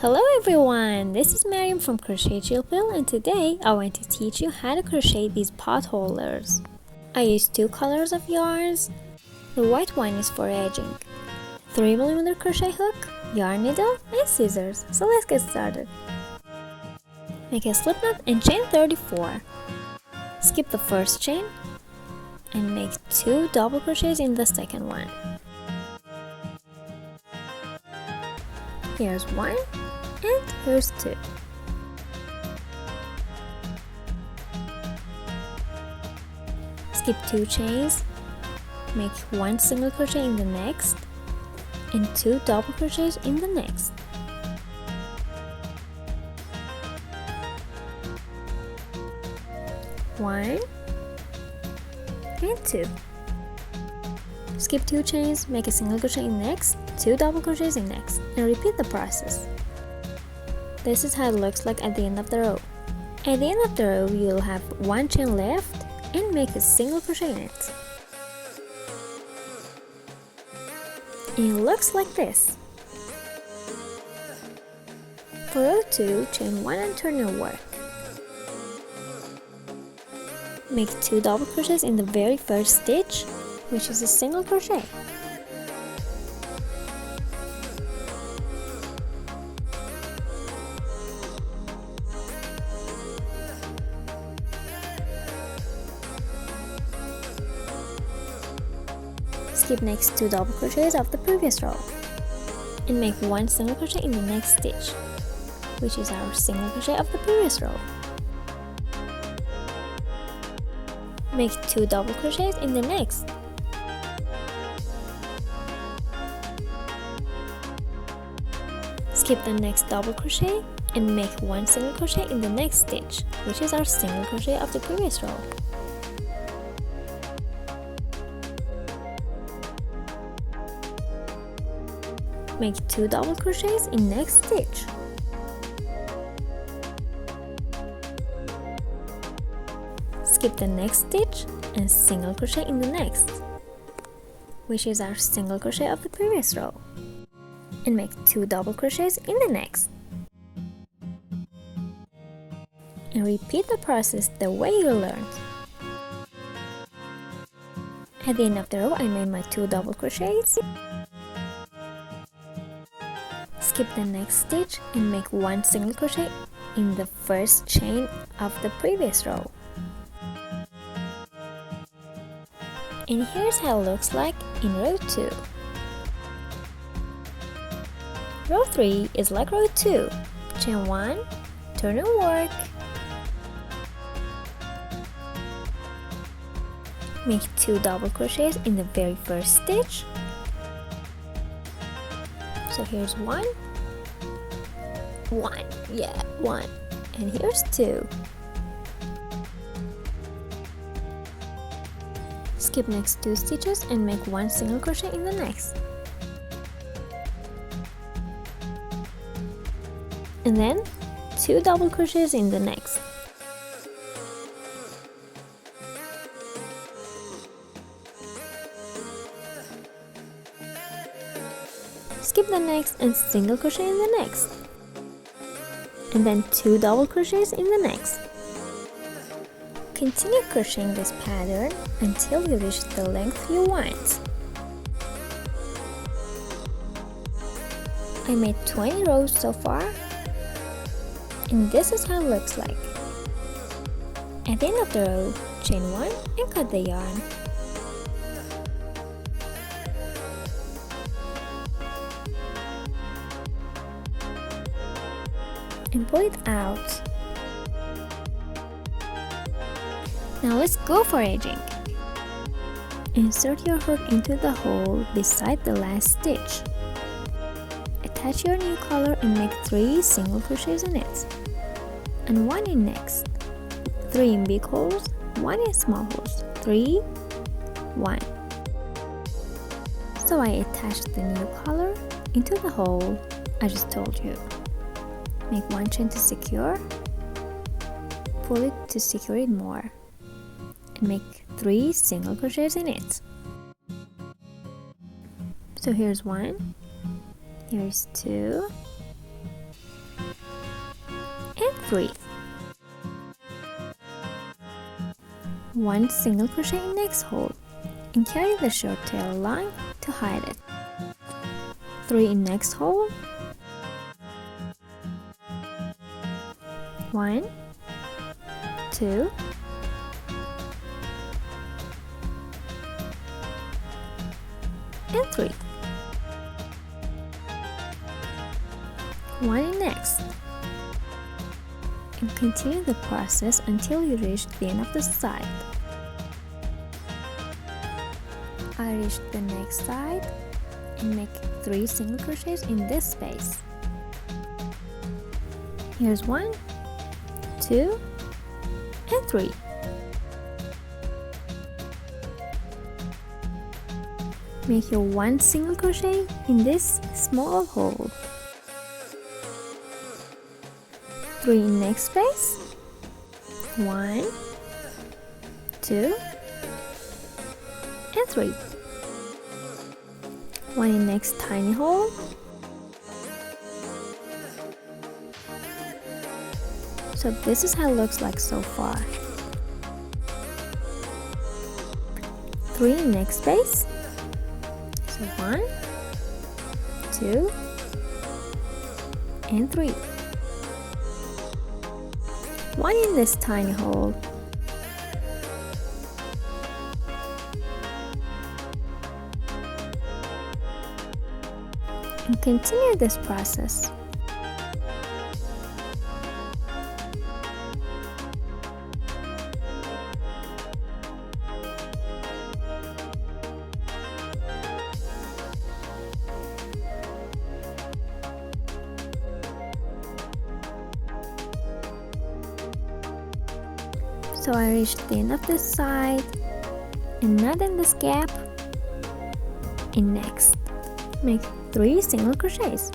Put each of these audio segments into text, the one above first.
Hello everyone, this is Maryam from Crochet Chillpill, and today I want to teach you how to crochet these pot holders. I used two colors of yarns. The white one is for edging. 3mm crochet hook, yarn needle and scissors. So let's get started. Make a slip knot and chain 34. Skip the first chain and make 2 double crochets in the second one. Here's 1 and here's 2. Skip 2 chains, make 1 single crochet in the next and 2 double crochets in the next. One and 2. Skip 2 chains, make a single crochet in next, 2 double crochets in next, and repeat the process. This is how it looks like at the end of the row. At the end of the row, you'll have 1 chain left and make a single crochet in it. And it looks like this. For row 2, chain 1 and turn your work. Make 2 double crochets in the very first stitch, which is a single crochet. Skip next 2 double crochets of the previous row and make 1 single crochet in the next stitch, which is our single crochet of the previous row. Make 2 double crochets in the next. Skip the next double crochet and make 1 single crochet in the next stitch, which is our single crochet of the previous row. Make 2 double crochets in next stitch. Skip the next stitch and single crochet in the next, which is our single crochet of the previous row, and make 2 double crochets in the next. And repeat the process the way you learned. At the end of the row, I made my 2 double crochets. Skip the next stitch and make 1 single crochet in the first chain of the previous row. And here's how it looks like in row 2. Row 3 is like row 2. Chain 1, turn and work. Make 2 double crochets in the very first stitch. So here's 1, and here's 2. Skip next 2 stitches and make 1 single crochet in the next. And then 2 double crochets in the next. Skip the next and single crochet in the next. And then 2 double crochets in the next. Continue crocheting this pattern until you reach the length you want. I made 20 rows so far, and this is how it looks like. At the end of the row, chain 1 and cut the yarn. And pull it out. Now let's go for edging. Insert your hook into the hole beside the last stitch. Attach your new color and make 3 single crochets in it, and 1 in next, 3 in big holes, 1 in small holes, 3, 1. So I attached the new color into the hole I just told you. Make 1 chain to secure, pull it to secure it more, and make 3 single crochets in it. So here's 1, here's 2, 3. 1 single crochet in next hole and carry the short tail line to hide it. 3 in next hole. 1, 2, and 3. 1 in next. And continue the process until you reach the end of the side. I reached the next side and make 3 single crochets in this space. Here's 1, 2, and 3. Make your 1 single crochet in this small hole. 3 in next space. 1, 2, and 3. 1 in next tiny hole. So this is how it looks like so far. 3 in next space. So 1, 2, and 3. 1 in this tiny hole. And continue this process. So I reached the end of this side and not in this gap. And next, make 3 single crochets.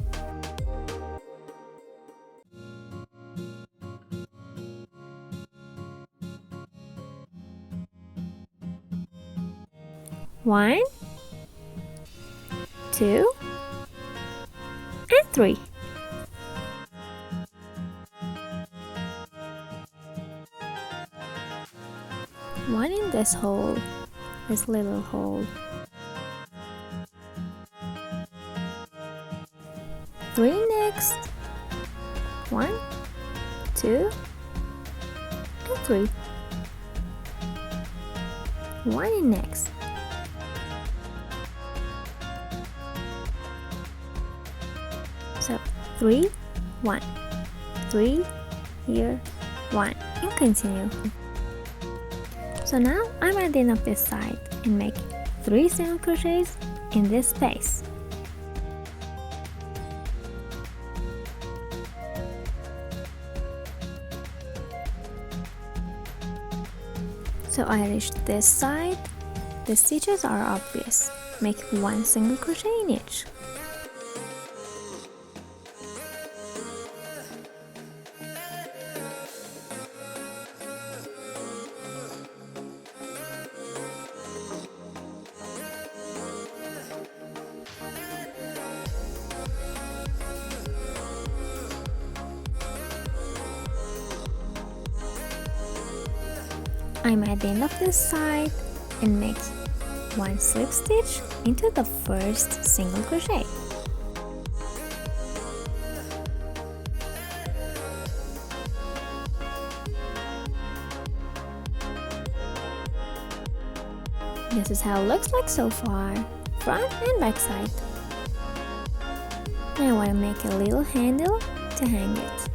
One, 2, and 3. One in this hole, this little hole. 3 next. 1, 2, and 3. 1 in next. So 3, 1, 3, here, 1, and continue. So now I'm at the end of this side and make 3 single crochets in this space. So I reached this side. The stitches are obvious. Make 1 single crochet in each. I'm at the end of this side and make 1 slip stitch into the first single crochet. This is how it looks like so far, front and back side. Now I want to make a little handle to hang it.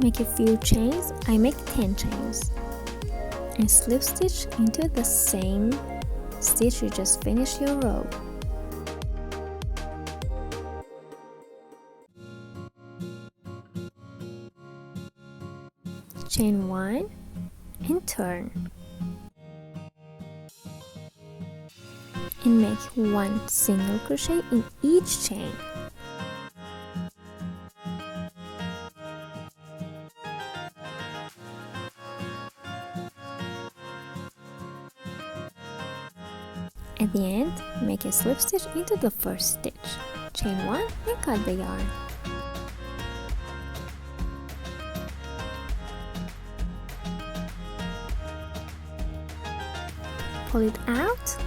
Make a few chains. I make 10 chains and slip stitch into the same stitch you just finished your row. Chain 1 and turn and make 1 single crochet in each chain. At the end, make a slip stitch into the first stitch. Chain 1 and cut the yarn. Pull it out,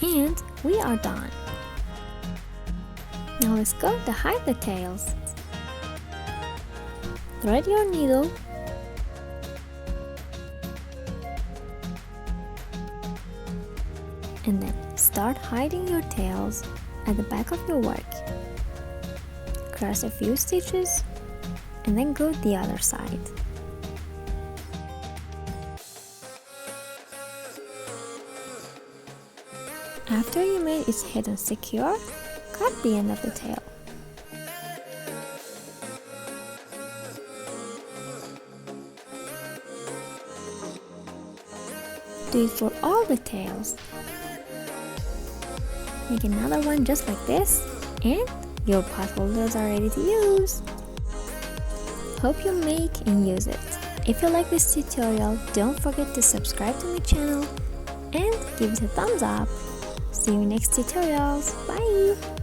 and we are done. Now let's go to hide the tails. Thread your needle and then start hiding your tails at the back of your work. Cross a few stitches and then go the other side. After you made its hidden secure, cut the end of the tail. Do it for all the tails. Make another one just like this, and your pot holders are ready to use. Hope you make and use it. If you like this tutorial, don't forget to subscribe to my channel and give it a thumbs up. See you in next tutorials. Bye!